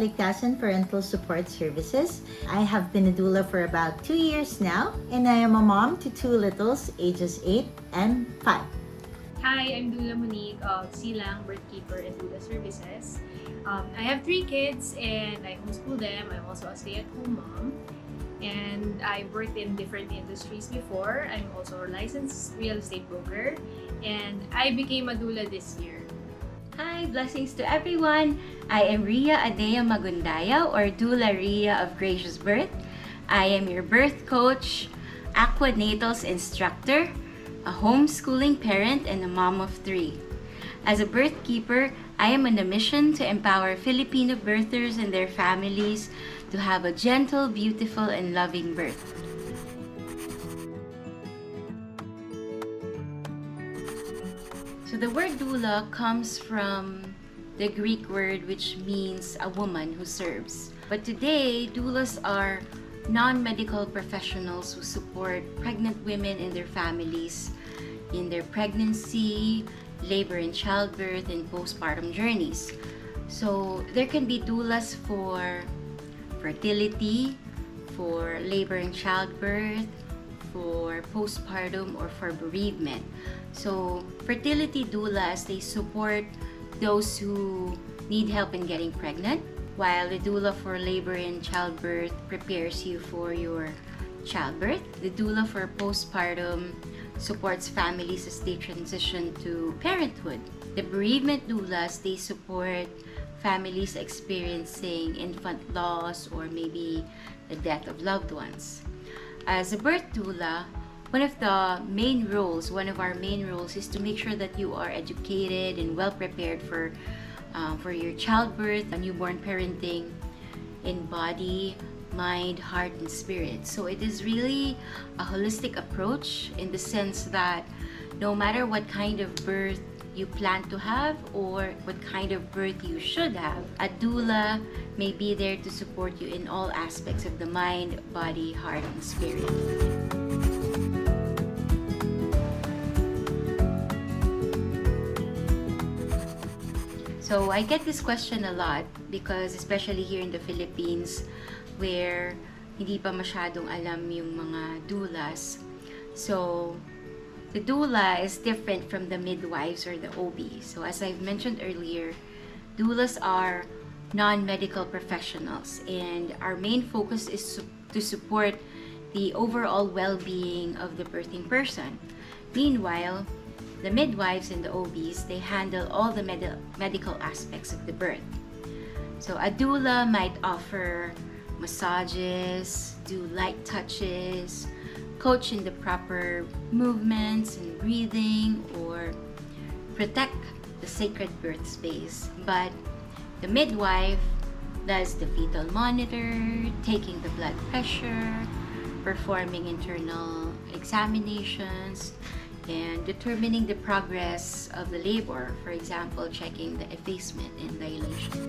Kaligtasan Parental Support Services. I have been a doula for about 2 years now, and I am a mom to 2 littles, ages 8 and 5. Hi, I'm Doula Monique of Silang Birthkeeper and Doula Services. I have 3 kids and I homeschool them. I'm also a stay-at-home mom. And I've worked in different industries before. I'm also a licensed real estate broker. And I became a doula this year. Hi, blessings to everyone. I am Ria Adea Magundaya, or Doula Ria of Gracious Birth. I am your birth coach, aquanatals instructor, a homeschooling parent, and a mom of 3. As a birth keeper, I am on a mission to empower Filipino birthers and their families to have a gentle, beautiful, and loving birth. So the word doula comes from the Greek word which means a woman who serves. But today, doulas are non-medical professionals who support pregnant women and their families in their pregnancy, labor and childbirth, and postpartum journeys. So there can be doulas for fertility, for labor and childbirth, for postpartum, or for bereavement. So fertility doulas, they support those who need help in getting pregnant, while the doula for labor and childbirth prepares you for your childbirth. The doula for postpartum supports families as they transition to parenthood. The bereavement doulas, they support families experiencing infant loss or maybe the death of loved ones. As a birth doula, one of our main roles is to make sure that you are educated and well prepared for your childbirth, newborn parenting in body, mind, heart, and spirit. So it is really a holistic approach in the sense that no matter what kind of birth you plan to have or what kind of birth you should have, a doula may be there to support you in all aspects of the mind, body, heart, and spirit. So I get this question a lot because especially here in the Philippines where hindi pa masyadong alam yung mga doulas. So the doula is different from the midwives or the OB. So as I've mentioned earlier, doulas are non-medical professionals and our main focus is to support the overall well-being of the birthing person. Meanwhile, the midwives and the OBs, they handle all the medical aspects of the birth. So a doula might offer massages, do light touches, coach in the proper movements and breathing, or protect the sacred birth space. But the midwife does the fetal monitor, taking the blood pressure, performing internal examinations, and determining the progress of the labor, for example, checking the effacement and dilation.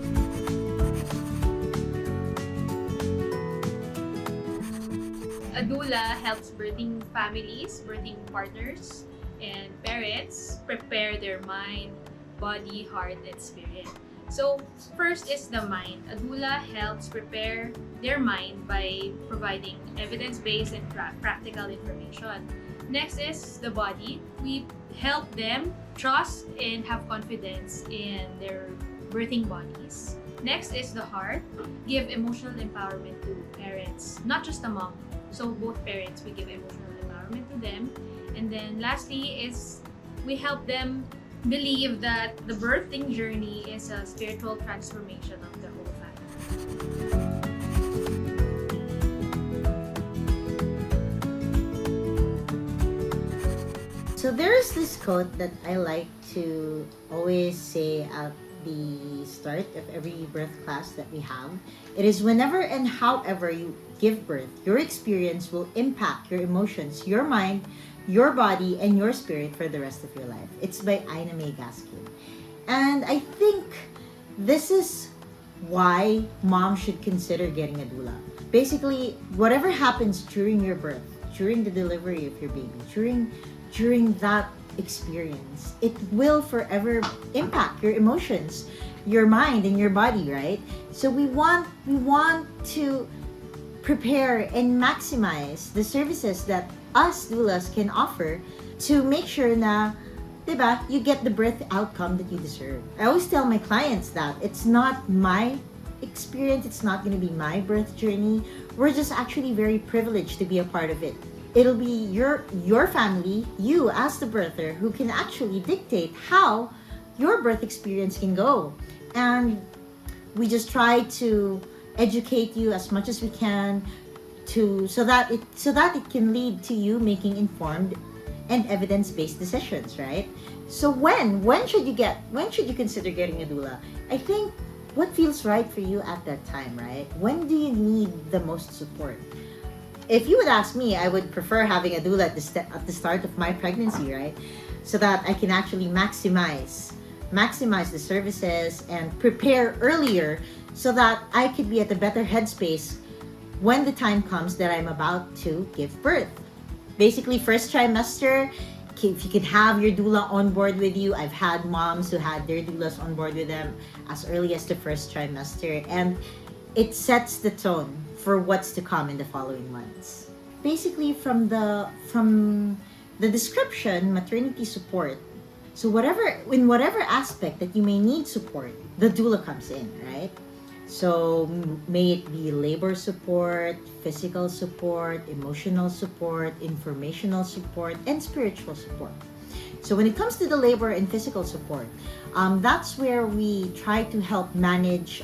A doula helps birthing families, birthing partners, and parents prepare their mind, body, heart, and spirit. So first is the mind. A doula helps prepare their mind by providing evidence-based and practical information. Next is the body. We help them trust and have confidence in their birthing bodies. Next is the heart. Give emotional empowerment to parents, not just the mom. So both parents, we give emotional empowerment to them. And then lastly is we help them believe that the birthing journey is a spiritual transformation of the whole family. So there is this quote that I like to always say at the start of every birth class that we have. It is whenever and however you give birth, your experience will impact your emotions, your mind, your body, and your spirit for the rest of your life. It's by Ina May Gaskin. And I think this is why mom should consider getting a doula. Basically, whatever happens during your birth, during the delivery of your baby, during that experience, it will forever impact your emotions, your mind, and your body, right? So we want to prepare and maximize the services that us doulas can offer to make sure na, diba, you get the birth outcome that you deserve. I always tell my clients that it's not my experience, it's not going to be my birth journey. We're just actually very privileged to be a part of it. It'll be your family, you as the birther, who can actually dictate how your birth experience can go. And we just try to educate you as much as we can so that it can lead to you making informed and evidence-based decisions, right? So when should you consider getting a doula? I think what feels right for you at that time, right? When do you need the most support? If you would ask me, I would prefer having a doula at the start of my pregnancy, right? So that I can actually maximize the services and prepare earlier so that I could be at a better headspace when the time comes that I'm about to give birth. Basically, first trimester, if you can have your doula on board with you. I've had moms who had their doulas on board with them as early as the first trimester, and it sets the tone for what's to come in the following months. Basically, from the description, maternity support. So in whatever aspect that you may need support, the doula comes in, right? So may it be labor support, physical support, emotional support, informational support, and spiritual support. So when it comes to the labor and physical support, that's where we try to help manage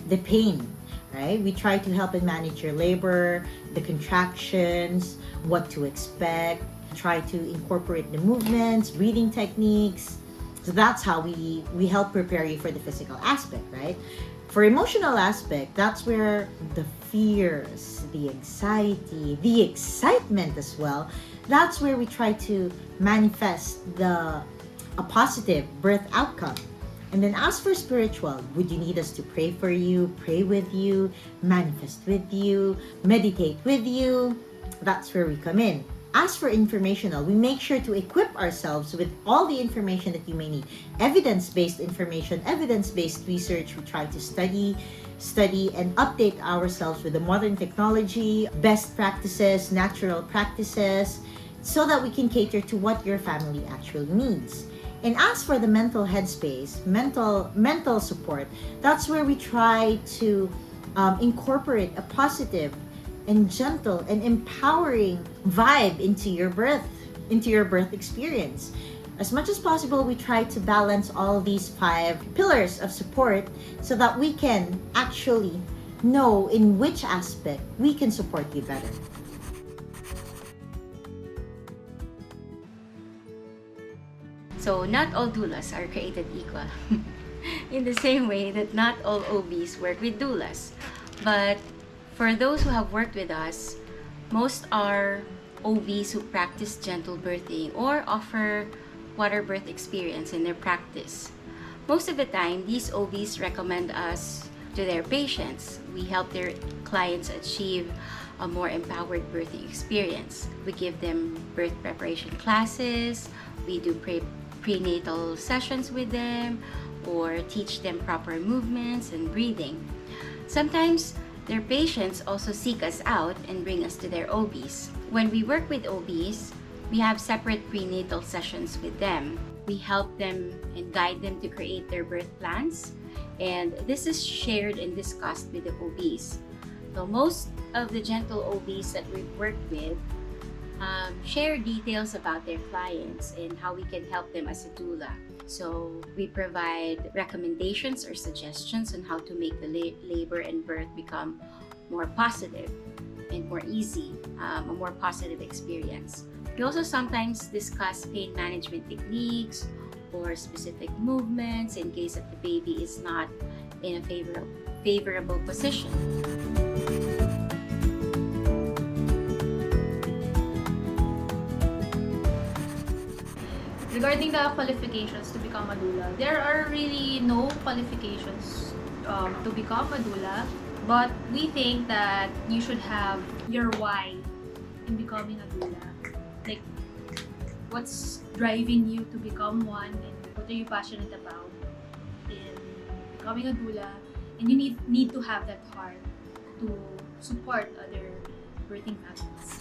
the pain, right? We try to help and manage your labor, the contractions, what to expect, try to incorporate the movements, breathing techniques. So that's how we help prepare you for the physical aspect, right? For emotional aspect, that's where the fears, the anxiety, the excitement as well, that's where we try to manifest a positive birth outcome. And then as for spiritual, would you need us to pray for you, pray with you, manifest with you, meditate with you? That's where we come in. As for informational, we make sure to equip ourselves with all the information that you may need. Evidence-based information, evidence-based research. We try to study and update ourselves with the modern technology, best practices, natural practices, so that we can cater to what your family actually needs. And as for the mental headspace, mental support, that's where we try to incorporate a positive and gentle and empowering vibe into your birth experience. As much as possible, we try to balance all these 5 pillars of support so that we can actually know in which aspect we can support you better. So not all doulas are created equal. In the same way that not all OBs work with doulas. But for those who have worked with us, most are OBs who practice gentle birthing or offer water birth experience in their practice. Most of the time, these OBs recommend us to their patients. We help their clients achieve a more empowered birthing experience. We give them birth preparation classes, we do prenatal sessions with them, or teach them proper movements and breathing. Sometimes their patients also seek us out and bring us to their OBs. When we work with OBs, we have separate prenatal sessions with them. We help them and guide them to create their birth plans, and this is shared and discussed with the OBs. So most of the gentle OBs that we've worked with share details about their clients and how we can help them as a doula. So we provide recommendations or suggestions on how to make the labor and birth become more positive and more easy, a more positive experience. We also sometimes discuss pain management techniques or specific movements in case that the baby is not in a favorable position. Regarding the qualifications to become a doula, there are really no qualifications to become a doula, but we think that you should have your why in becoming a doula. Like, what's driving you to become one, and what are you passionate about in becoming a doula, and you need to have that heart to support other birthing families.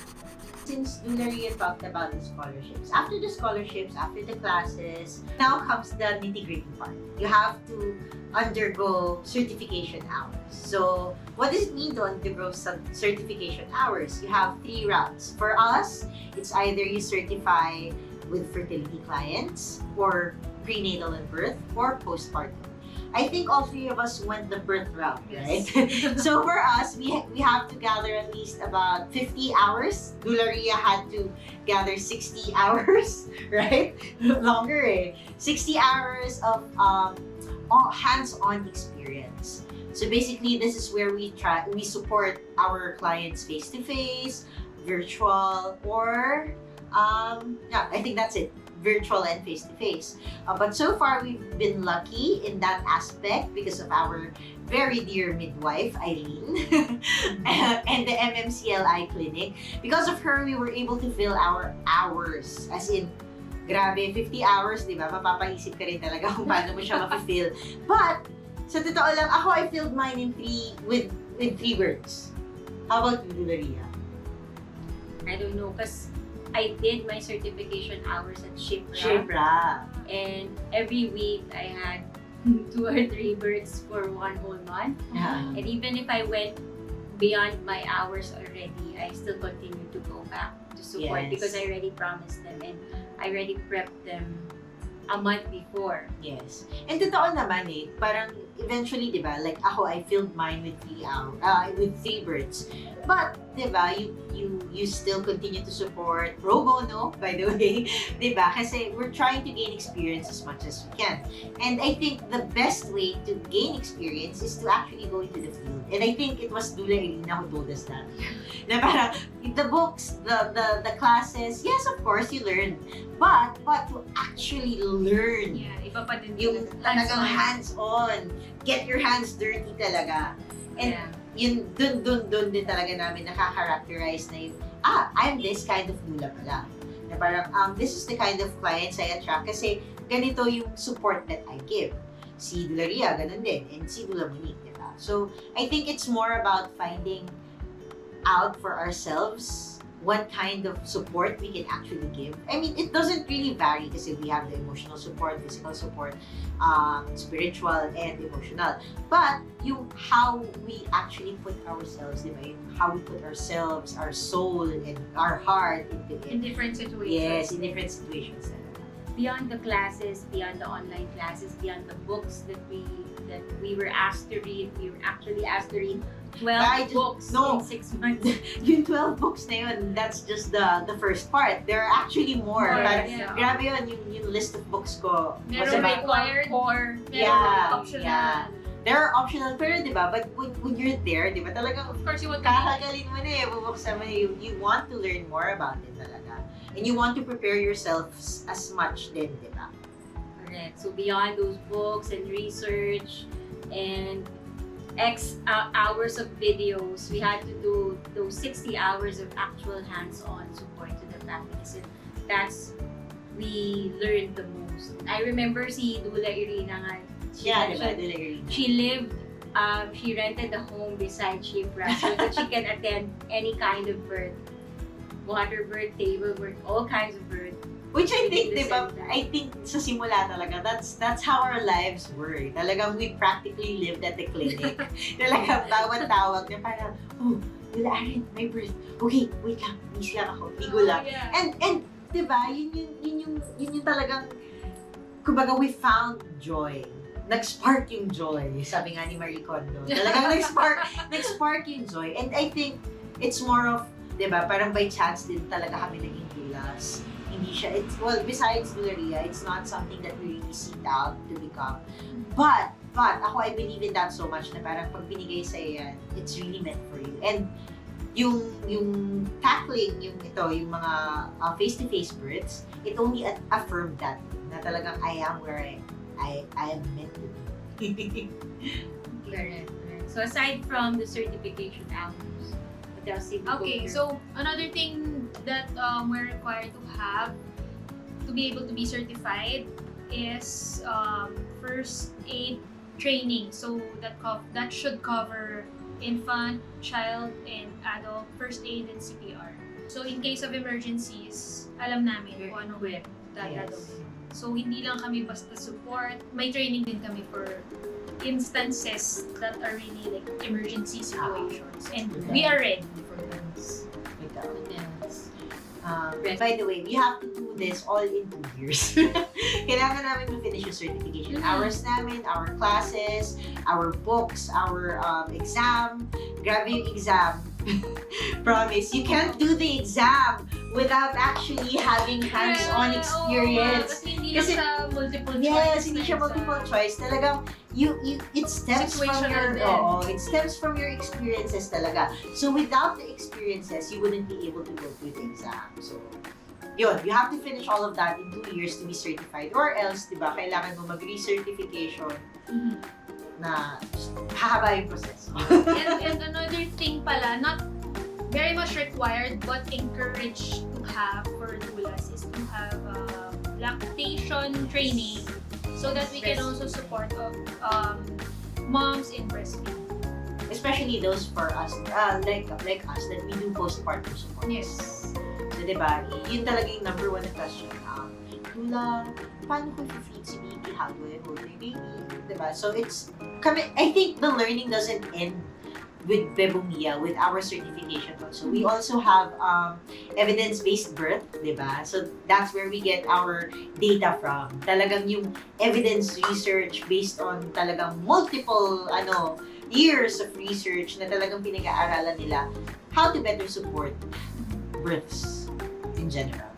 Since Doularia talked about the scholarships, after the classes, now comes the nitty-gritty part. You have to undergo certification hours. So, what does it mean to undergo certification hours? You have 3 routes. For us, it's either you certify with fertility clients, or prenatal and birth, or postpartum. I think all 3 of us went the birth route, right? So for us, we have to gather at least about 50 hours. Doularia had to gather 60 hours, right? Longer 60 hours of hands-on experience. So basically, this is where we support our clients face-to-face, virtual, or I think that's it. Virtual and face-to-face. But so far, we've been lucky in that aspect because of our very dear midwife, Irene, and the MMCLI clinic. Because of her, we were able to fill our hours. As in, grabe, 50 hours, di ba? Mapapaisip ka rin talaga kung paano mo siya mapifill. But, sa totoo lang, ako, I filled mine in 3 with 3 birds. How about you, Doularia? I don't know, because I did my certification hours at Shipra. Shipra. And every week I had 2 or 3 births for 1 whole month. Yeah. And even if I went beyond my hours already, I still continue to go back to support, Yes. because I already promised them and I already prepped them a month before. Yes. And totoo naman parang eventually, di ba, like ako, I filled mine with 3 birds. But, di ba, you still continue to support pro bono, by the way, di ba? Kasi we're trying to gain experience as much as we can. And I think the best way to gain experience is to actually go into the field. And I think it was Doula Irina who told us that. Na parang, the books, the classes, yes, of course, you learn. But to actually learn, Yeah, iba pa din yung talagang hands-on, get your hands dirty talaga. And yun, dun din talaga namin nakaka-characterize na yung, I'm this kind of doula pala. Na parang, this is the kind of clients I attract kasi ganito yung support that I give. Si Doularia, ganun din. And si Doula Monique, diba? So, I think it's more about finding out for ourselves what kind of support we can actually give. I mean, it doesn't really vary kasi we have the emotional support, physical support, spiritual, and emotional. But yung how we actually put ourselves, diba? Yung how we put ourselves, our soul, and our heart into it. in different situations. Yes, in different situations. Beyond the classes, beyond the online classes, beyond the books that we were asked to read, we were actually asked to read 12 books in 6 months. Yung 12 books na yun, that's just the first part. There are actually more. But grabe yun, yung list of books ko. Meron required or optional. Yeah. There are optional, pero diba, but when you're there, diba, talagang Of course, you want to kakagalin mo na bubuksan mo na you want to learn more about it talaga. And you want to prepare yourself as much din, diba? Correct. So beyond those books and research and X hours of videos, we had to do those 60 hours of actual hands-on support to the families. And that's, we learned the most. I remember si Doula Irina nga, she lived, she rented a home beside Shipra so that she can attend any kind of birth. Water birth, table birth, all kinds of birth. Which I think, diba, I think sa simula talaga, that's how our lives were. Talagang we practically lived at the clinic. Talagang bawat tawag na parang, Doula Aren, my birth. Okay, wait lang, miss lang ako, ligo lang. And diba, yun yung talagang, kumbaga, we found joy. Nag-spark yung joy, sabi nga ni Marie Kondo. Talagang nag-spark yung joy. And I think it's more of, diba, parang by chance din talaga kami naging doulas. Hindi siya, besides Doularia, it's not something that we really seek out to become. But ako, I believe in that so much na parang pag binigay sa'yo yan, it's really meant for you. And yung tackling, yung mga face-to-face births, it only affirmed that, na talagang I am where I am meant to be. Correct. So aside from the certification hours, what else did we go Okay, through? so another thing that we're required to have to be able to be certified is first aid training. So that should cover infant, child, and adult first aid and CPR. So in case of emergencies, alam namin kung ano gagawin. So hindi lang kami basta support, may training din kami for instances that are really like emergency situations. And we are ready for those. By the way, we have to do this all in 2 years. Kailangan namin ma-finish yung certification. Hours namin, our classes, our books, our exam. Grabe yung exam. Promise, you can't do the exam without actually having hands-on experience. Kasi hindi lang siya multiple choice. Yes, hindi siya multiple choice. Talagang it stems from your experiences talaga. So without the experiences, you wouldn't be able to go through the exam. So yun, you have to finish all of that in 2 years to be certified, or else, di ba, kailangan mo mag-recertification na hahaba yung proseso. and another thing pala, not very much required but encouraged to have for doulas is to have lactation training so that we can also support moms in breastfeeding. Especially those for us, like us, that we do postpartum support. Yes. So, diba, yun talaga yung number one na question. Doula, paano ko i-feed si baby? How do I hold my baby? Diba? So, I think the learning doesn't end with Bebomia, with our certification also. We also have evidence-based birth, diba? So, that's where we get our data from. Talagang yung evidence research based on talagang multiple, years of research na talagang pinag-aaralan nila how to better support births in general.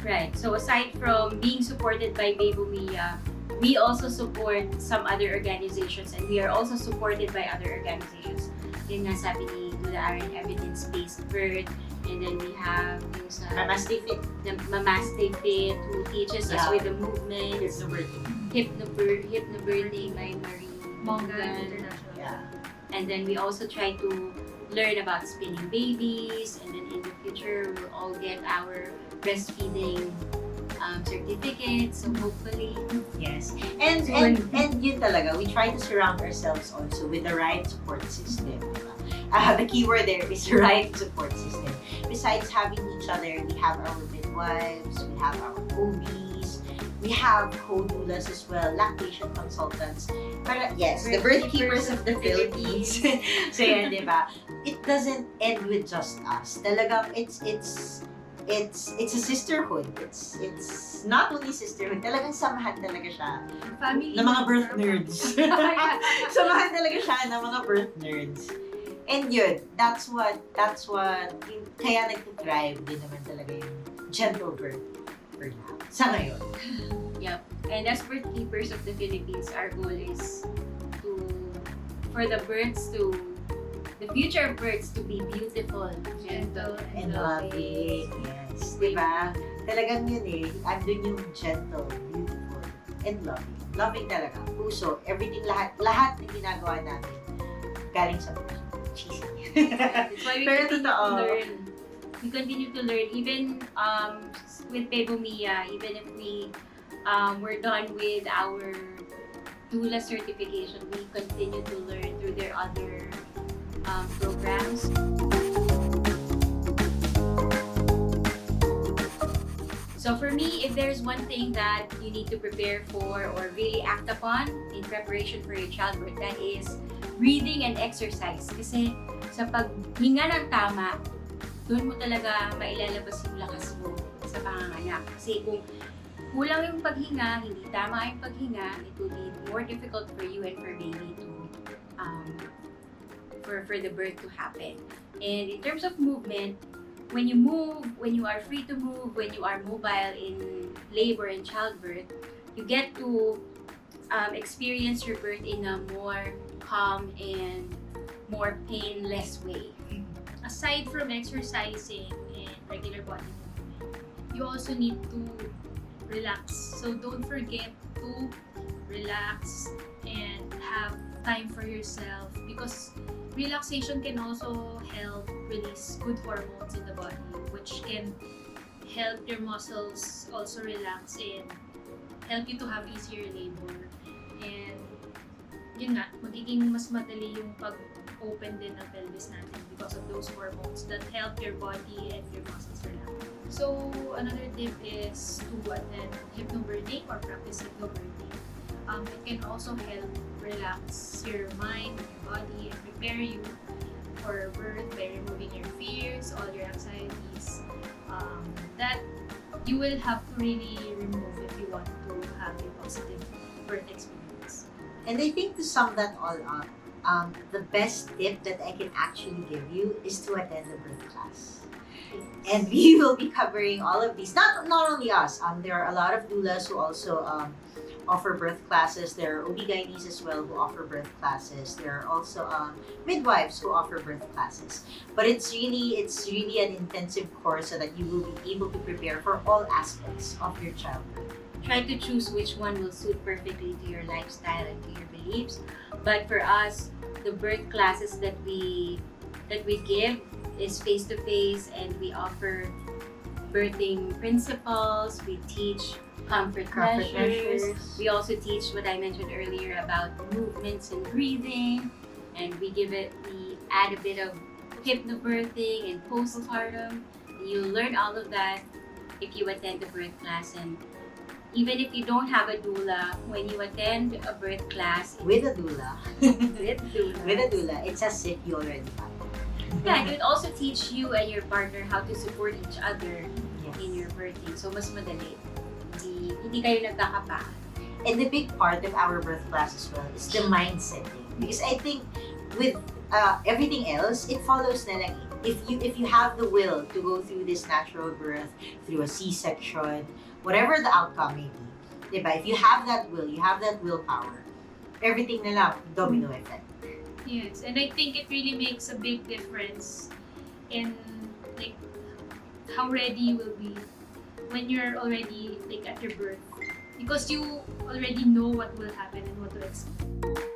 Right. So aside from being supported by Bebomia, we also support some other organizations, and we are also supported by other organizations. Yun nga sabi ni Doula Aren, evidence-based birth, and then we have yung sa Mamaste Fit. the Mamaste Fit, who teaches us with the movements. Hypnobirthing by Marie Mongan Mongan. International. Yeah. And then we also try to learn about spinning babies, and then in the future we'll all get our breastfeeding certificates. So hopefully, Yes. And yun talaga, we try to surround ourselves also with the right support system. Diba? The keyword there is right support system. Besides having each other, we have our midwives, we have our OBs, we have co-doulas as well, lactation consultants. But yes, the birth keepers of the Philippines. So yan, diba? It doesn't end with just us. Talagang it's a sisterhood. It's not only sisterhood, talagang samahan talaga siya Family ng mga birth nerds. Samahan talaga siya ng mga birth nerds. And yun, that's what kaya nag-thrive din naman talaga yung gentle birth for now. Sa ngayon. yep. And as birth keepers of the Philippines, our goal is for the future of births to be beautiful, gentle, And loving. Yes. Diba? Talagang yun andun yung gentle, beautiful, and loving. Loving talaga. Puso. Everything, lahat na ginagawa namin galing sa puso. Cheesy. That's why we Pero continue to totoo. learn. We continue to learn even with Bebomia, even if we're done with our doula certification, we continue to learn through their other programs. So for me, if there's one thing that you need to prepare for or really act upon in preparation for your childbirth, that is breathing and exercise. Kasi sa paghinga ng tama, doon mo talaga mailalabas yung lakas mo sa panganganak. Kasi kung kulang yung paghinga, hindi tama yung paghinga, it will be more difficult for you and for baby to for the birth to happen. And in terms of movement, when you move, when you are free to move, when you are mobile in labor and childbirth, you get to experience your birth in a more calm and more painless way. Aside from exercising and regular body movement, you also need to relax. So don't forget to relax and have time for yourself, because relaxation can also help release good hormones in the body, which can help your muscles also relax and help you to have easier labor. And yun nga, magiging mas madali yung pag-open din ng pelvis natin because of those hormones that help your body and your muscles relax. So, another tip is to attend hypnobirthing or practice hypnobirthing. It can also help relax your mind, your body, and prepare you for birth by removing your fears, all your anxieties, that you will have to really remove if you want to have a positive birth experience. And I think to sum that all up, the best tip that I can actually give you is to attend the birth class. And we will be covering all of these. Not only us. There are a lot of doulas who also offer birth classes. There are OB-GYNs as well who offer birth classes. There are also midwives who offer birth classes. But it's really an intensive course so that you will be able to prepare for all aspects of your childbirth. Try to choose which one will suit perfectly to your lifestyle and to your beliefs. But for us, the birth classes that we give is face-to-face, and we offer birthing principles. We teach comfort measures. We also teach what I mentioned earlier about movements and breathing, and we add a bit of hypnobirthing and postpartum. You learn all of that if you attend the birth class. And even if you don't have a doula, when you attend a birth class With a doula. with a doula, It's as if you already have. yeah, it would also teach you and your partner how to support each other Yes. in your birthing. So mas madali. Hindi kayo nagkakapa. And the big part of our birth class as well is the mindset. Because I think with everything else, it follows na lang. If you have the will to go through this natural birth, through a C-section, whatever the outcome may be, diba? If you have that will, you have that willpower, everything na lang, domino effect. Yes, and I think it really makes a big difference in like how ready you will be when you're already like at your birth, because you already know what will happen and what to expect.